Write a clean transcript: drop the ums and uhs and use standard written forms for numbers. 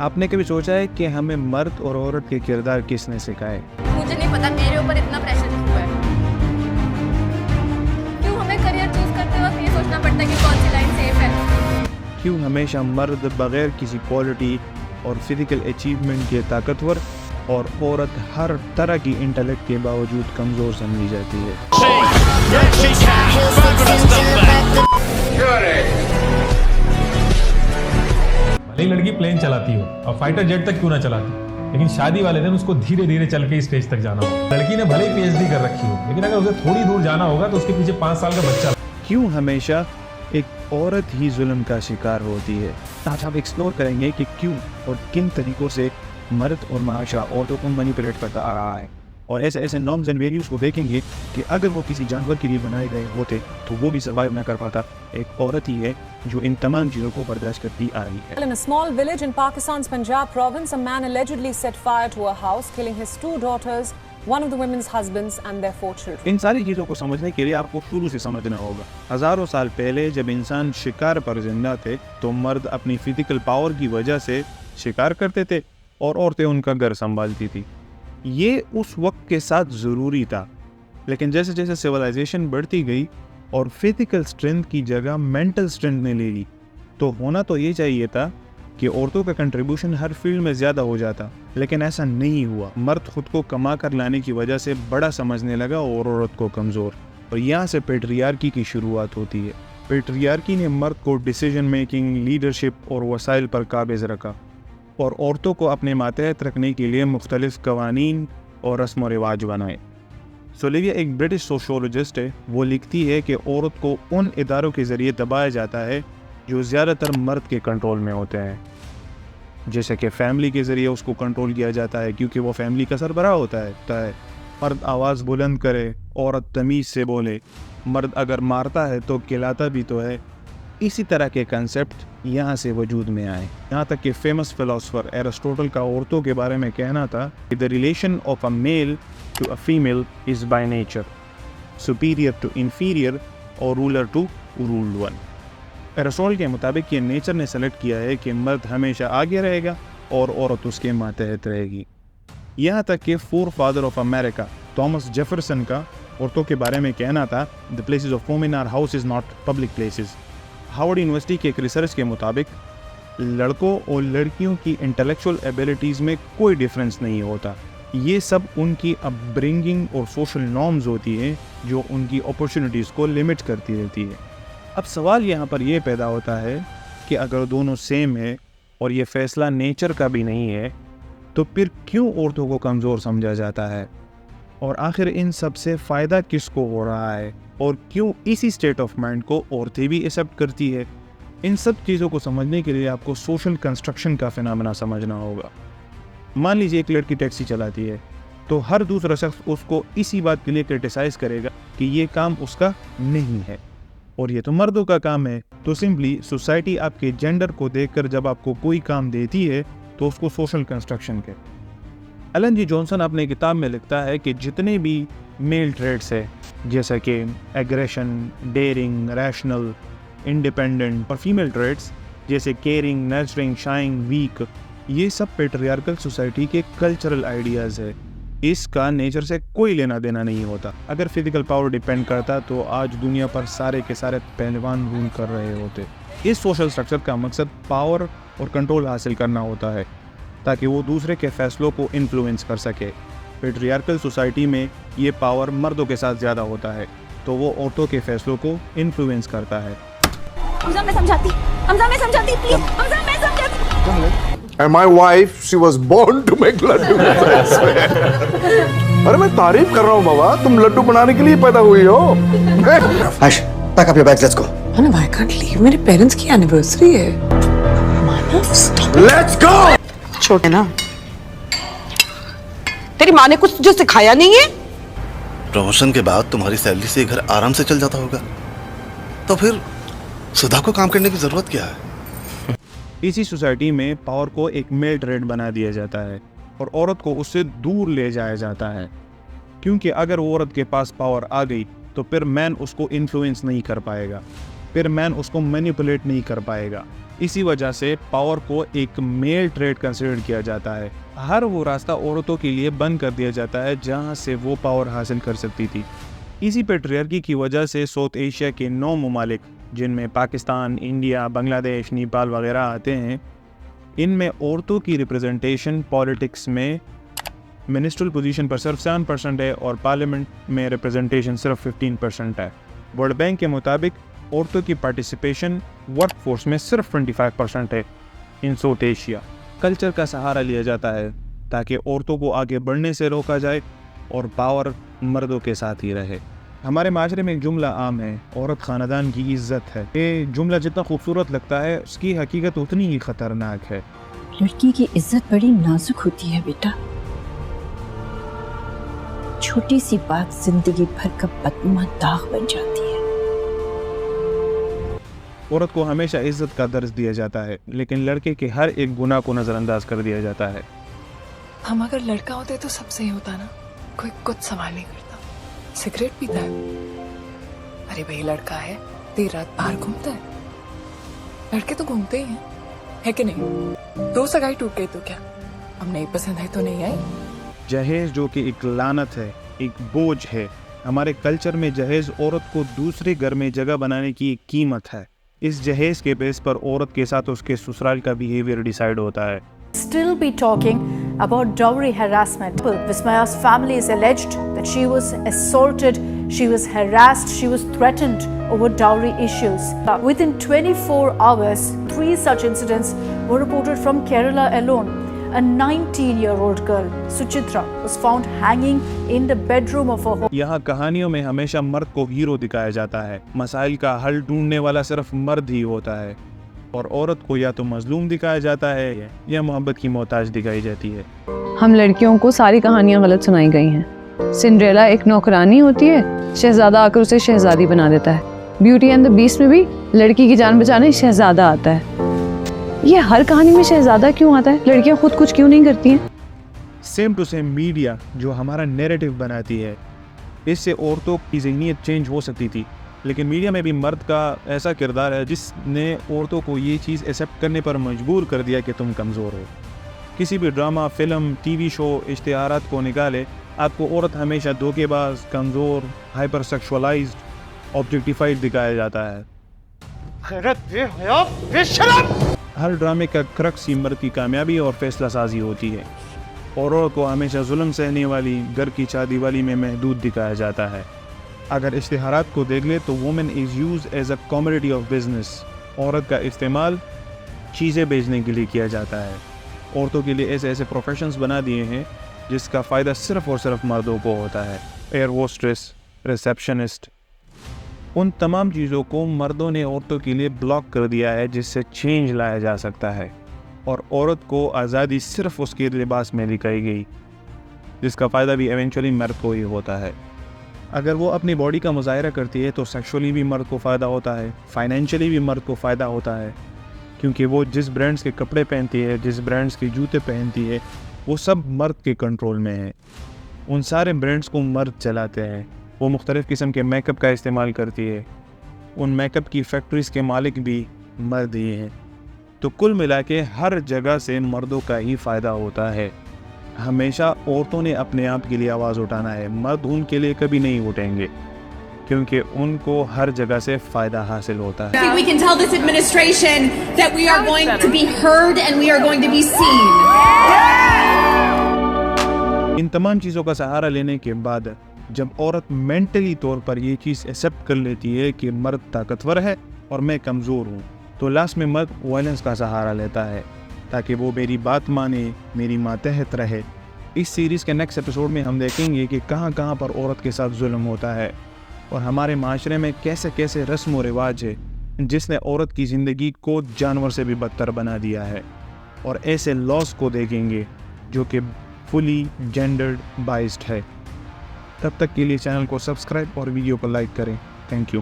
आपने कभी सोचा है कि हमें मर्द और औरत के किरदार किसने सिखाए? मुझे नहीं पता मेरे ऊपर इतना प्रेशर क्यों है। क्यों हमें करियर चूज करते वक्त ये सोचना पड़ता है कि कौन सी लाइन सेफ है। क्यों हमेशा मर्द बगैर किसी क्वालिटी और फिजिकल अचीवमेंट के ताकतवर और औरत हर तरह की इंटेलेक्ट के बावजूद कमज़ोर समझी जाती है? भले ही लड़की प्लेन चलाती हो और फाइटर जेट तक क्यों ना चलाती, लेकिन शादी वाले दिन उसको धीरे धीरे चल के स्टेज तक जाना होगा। लड़की ने भले ही पीएचडी कर रखी हो, लेकिन अगर उसे थोड़ी दूर जाना होगा तो उसके पीछे 5 साल का बच्चा। क्यों हमेशा एक औरत ही जुल्म का शिकार होती है? आज हम एक्सप्लोर करेंगे कि क्यों और किन तरीकों से मर्द और माशरा औरतों को मैनिपुलेट करता आ रहा है, और ऐसे ऐसे नॉर्म्स एंड वैल्यूज़ को देखेंगे कि अगर वो किसी जानवर के लिए बनाए गए होते तो वो भी सर्वाइव ना कर पाता। एक औरत ही है जो इन तमाम चीज़ों को बर्दाश्त करती आ रही है। In a small village in Pakistan's Punjab province, a man allegedly set fire to a house, killing his 2 daughters, one of the women's husbands and their 4 children. इन सारी चीज़ों को समझने के लिए आपको शुरू से समझना होगा। हज़ारों साल पहले जब इंसान शिकार पर जिंदा थे तो मर्द अपनी फिजिकल पावर की वजह से शिकार करते थे और औरतें उनका घर संभालती थी। ये उस वक्त के साथ ज़रूरी था, लेकिन जैसे जैसे सिविलाइजेशन बढ़ती गई और फिजिकल स्ट्रेंथ की जगह मेंटल स्ट्रेंथ ने ले ली, तो होना तो ये चाहिए था कि औरतों का कंट्रीब्यूशन हर फील्ड में ज़्यादा हो जाता, लेकिन ऐसा नहीं हुआ। मर्द खुद को कमा कर लाने की वजह से बड़ा समझने लगा और औरत को कमज़ोर, और यहाँ से पेट्रियार्की की शुरुआत होती है। पेट्रियार्की ने मर्द को डिसीजन मेकिंग, लीडरशिप और वसाइल पर काबिज रखा और औरतों को अपने मातहत रखने के लिए मुख्तलिफ कवानीन और रस्म व रिवाज बनाए। सोलिविया एक ब्रिटिश सोशोलॉजिस्ट है। वो लिखती है कि औरत को उन इदारों के ज़रिए दबाया जाता है जो ज़्यादातर मर्द के कंट्रोल में होते हैं, जैसे कि फैमिली के ज़रिए उसको कंट्रोल किया जाता है क्योंकि वो फैमिली का सरबराह होता है। मर्द आवाज़ बुलंद करे, औरत तमीज़ से बोले। मर्द अगर मारता है तो खिलाता भी तो है। इसी तरह के कंसेप्ट यहाँ से वजूद में आए, यहाँ तक कि फेमस फिलोसोफर एरिस्टोटल का औरतों के बारे में कहना था कि the relation of a male to a female is by nature superior to inferior और ruler to ruled one. Aristotle के मुताबिक ये नेचर ने सेलेक्ट किया है कि मर्द हमेशा आगे रहेगा और औरत उसके मातहत रहेगी। यहाँ तक कि forefather of America Thomas Jefferson का औरतों के बारे में कहना था, the places of women are house is not public places. Harvard University के एक रिसर्च के मुताबिक लड़कों और लड़कियों की इंटेलेक्चुअल एबिलिटीज़ में कोई डिफरेंस नहीं होता। ये सब उनकी अपब्रिंगिंग और सोशल नॉर्म्स होती हैं जो उनकी अपॉर्चुनिटीज़ को लिमिट करती रहती है। अब सवाल यहाँ पर यह पैदा होता है कि अगर दोनों सेम है और ये फ़ैसला नेचर का भी नहीं है, तो फिर क्यों औरतों को कमज़ोर समझा जाता है, और आखिर इन सब से फ़ायदा किसको हो रहा है, और क्यों इसी स्टेट ऑफ माइंड को औरतें भी एक्सेप्ट करती है? इन सब चीज़ों को समझने के लिए आपको सोशल कंस्ट्रक्शन का फिनोमेना समझना होगा। मान लीजिए एक लड़की टैक्सी चलाती है, तो हर दूसरा शख्स उसको इसी बात के लिए क्रिटिसाइज़ करेगा कि ये काम उसका नहीं है और ये तो मर्दों का काम है। तो सिंपली सोसाइटी आपके जेंडर को देखकर जब आपको कोई काम देती है तो उसको सोशल कंस्ट्रक्शन के। एलन जी जॉनसन अपने किताब में लिखता है कि जितने भी मेल ट्रेड्स है, जैसे कि एग्रेशन, डेयरिंग, रैशनल, इंडिपेंडेंट, और फीमेल ट्रेड्स जैसे केयरिंग, नर्चरिंग, शाइंग, वीक, ये सब पेट्रियार्कल सोसाइटी के कल्चरल आइडियाज़ है। इसका नेचर से कोई लेना देना नहीं होता। अगर फिजिकल पावर डिपेंड करता तो आज दुनिया पर सारे के सारे पहलवान रूल कर रहे होते। इस सोशल स्ट्रक्चर का मकसद पावर और कंट्रोल हासिल करना होता है ताकि वो दूसरे के फैसलों को इन्फ्लुएंस कर सके। पेट्रियार्कल सोसाइटी में ये पावर मर्दों के साथ ज़्यादा होता है, तो वो औरतों के फैसलों को इन्फ्लुएंस करता है। हमजा मैं समझाती प्लीज, हमजा मैं समझाती। And my wife, she was born to make Laddu. अरे मैं तारीफ कर रहा हूँ बाबा, तुम लड्डू बनाने के लिए पैदा हुई हो। Ash, pack up your bags, let's go. Manav, I can't leave. मेरे पेरेंट्स की एनिवर्सरी है। मानव, stop. Let's go. छोटे ना, तेरी माँ ने कुछ तुझे सिखाया नहीं है? प्रमोशन के बाद तुम्हारी सैलरी से घर आराम से चल जाता होगा, तो फिर सुधा को काम करने की जरूरत क्या है? इसी सोसाइटी में पावर को एक मेल ट्रेड बना दिया जाता है और औरत को उससे दूर ले जाया जाता है, क्योंकि अगर वो औरत के पास पावर आ गई तो फिर मैन उसको इन्फ्लुएंस नहीं कर पाएगा, फिर मैन उसको मैनिपुलेट नहीं कर पाएगा। इसी वजह से पावर को एक मेल ट्रेड कंसिडर किया जाता है। हर वो रास्ता औरतों के लिए बंद कर दिया जाता है जहां से वो पावर हासिल कर सकती थी। इसी पेट्रियार्की की वजह से साउथ एशिया के 9 ममालिक, जिनमें पाकिस्तान, इंडिया, बांग्लादेश, नेपाल वगैरह आते हैं, इनमें औरतों की रिप्रेजेंटेशन पॉलिटिक्स में मिनिस्ट्रल पोजीशन पर सिर्फ 7% है और पार्लियामेंट में रिप्रेजेंटेशन सिर्फ 15% है। वर्ल्ड बैंक के मुताबिक औरतों की पार्टिसिपेशन वर्कफोर्स में सिर्फ 25% है इन साउथ एशिया। कल्चर का सहारा लिया जाता है ताकि औरतों को आगे बढ़ने से रोका जाए और पावर मर्दों के साथ ही रहे। हमारे माशरे में एक जुमला आम है, औरत खानदान की इज्जत है। ये जुमला जितना खूबसूरत लगता है उसकी हकीकत उतनी ही खतरनाक है। लड़की की इज्जत बड़ी नाजुक होती है बेटा। छोटी सी बात जिंदगी भर का बदनुमा दाग बन जाती है। औरत को हमेशा इज्जत का दर्ज दिया जाता है, लेकिन लड़के के हर एक गुनाह को नजरअंदाज कर दिया जाता है। हम अगर लड़का होते तो सब सही होता ना, कोई कुछ सवाल नहीं करता। सिगरेट पीता है, अरे भाई लड़का है, देर रात बाहर घूमता है। लड़के तो घूमते ही हैं, है कि नहीं? 2 सगाई टूट गई तो क्या, अब नहीं पसंद है तो नहीं आई। जहेज जो कि एक लानत है, एक बोझ है। हमारे कल्चर में जहेज औरत को दूसरे घर में जगह बनाने की एक कीमत है। इस जहेज के बेस पर औरत के साथ उसके ससुराल का बिहेवियर डिसाइड होता है। Still be talking about dowry harassment. Vismaya's family is alleged that she was assaulted, she was harassed, she was threatened over dowry issues. Within 24 hours, 3 such incidents were reported from Kerala alone. A 19-year-old girl, Suchitra, was found hanging in the bedroom of her home. यहाँ कहानियों में हमेशा मर्द को hero दिखाया जाता है। मसाइल का हल ढूंढने वाला सिर्फ मर्द ही होता है और औरत को या तो मजलूम दिखाया जाता है या मोहब्बत की मोहताज दिखाई जाती है। हम लड़कियों को सारी कहानियाँ गलत सुनाई गई हैं। सिंड्रेला एक नौकरानी होती है, शहजादा आकर उसे शहजादी बना देता है। ब्यूटी एंड द बीस्ट में भी लड़की की जान बचाने शहजादा आता है। ये हर कहानी में शहजादा क्यों आता है? लड़कियां खुद कुछ क्यों नहीं करती हैं? सेम टू सेम मीडिया जो हमारा नैरेटिव बनाती है, इससे औरतों की ज़हनियत चेंज हो सकती थी, लेकिन मीडिया में भी मर्द का ऐसा किरदार है जिसने औरतों को ये चीज़ एक्सेप्ट करने पर मजबूर कर दिया कि तुम कमज़ोर हो। किसी भी ड्रामा, फिल्म, टीवी शो, इश्तिहारात को निकाले, आपको औरत हमेशा धोखेबाज, कमज़ोर, हाइपर सेक्सुअलाइज्ड, ऑब्जेक्टिफाइड दिखाया जाता है। हर ड्रामे का क्रक्स ही मर्द की कामयाबी और फैसला साजी होती है। औरत को हमेशा जुल्म सहने वाली, घर की चादी वाली में महदूद दिखाया जाता है। अगर इश्तिहारात को देख ले तो women is use as a commodity of business. औरत का इस्तेमाल चीज़ें बेचने के लिए किया जाता है। औरतों के लिए ऐसे ऐसे प्रोफेशंस बना दिए हैं जिसका फ़ायदा सिर्फ़ और सिर्फ मर्दों को होता है। एयर होस्टेस, रिसेप्शनिस्ट, उन तमाम चीज़ों को मर्दों ने औरतों के लिए ब्लॉक कर दिया है जिससे चेंज लाया जा सकता है। और औरत को आज़ादी सिर्फ उसके लिबास में दिखाई गई, जिसका फ़ायदा भी एवेंचुअली मर्द को ही होता है। अगर वो अपनी बॉडी का मुजाहिरा करती है तो सेक्सुअली भी मर्द को फ़ायदा होता है, फाइनेंशियली भी मर्द को फ़ायदा होता है, क्योंकि वो जिस ब्रांड्स के कपड़े पहनती है, जिस ब्रांड्स के जूते पहनती है, वो सब मर्द के कंट्रोल में है। उन सारे ब्रांड्स को मर्द चलाते हैं। वो मुख्तलिफ़ किस्म के मेकअप का इस्तेमाल करती है। उन मेकअप की फैक्ट्रीज़ के मालिक भी मर्द ही हैं। तो कुल मिला के हर जगह से मर्दों का ही फ़ायदा होता है। हमेशा औरतों ने अपने आप के लिए आवाज़ उठाना है, मर्द उनके लिए कभी नहीं उठेंगे, क्योंकि उनको हर जगह से फ़ायदा हासिल होता है। We can tell this administration that we are going to be heard and we are going to be seen. इन तमाम चीज़ों का सहारा लेने के बाद जब औरत मेंटली तौर पर ये चीज़ एक्सेप्ट कर लेती है कि मर्द ताकतवर है और मैं कमज़ोर हूँ, तो लास्ट में मर्द वायलेंस का सहारा लेता है ताकि वो मेरी बात माने, मेरी मातहत रहे। इस सीरीज़ के नेक्स्ट एपिसोड में हम देखेंगे कि कहाँ कहाँ पर औरत के साथ जुल्म होता है और हमारे माशरे में कैसे कैसे रस्म व रिवाज है जिसने औरत की ज़िंदगी को जानवर से भी बदतर बना दिया है। और ऐसे लॉस को देखेंगे जो कि फुली जेंडर्ड बाइस्ड है। तब तक के लिए चैनल को सब्सक्राइब और वीडियो को लाइक करें। Thank you.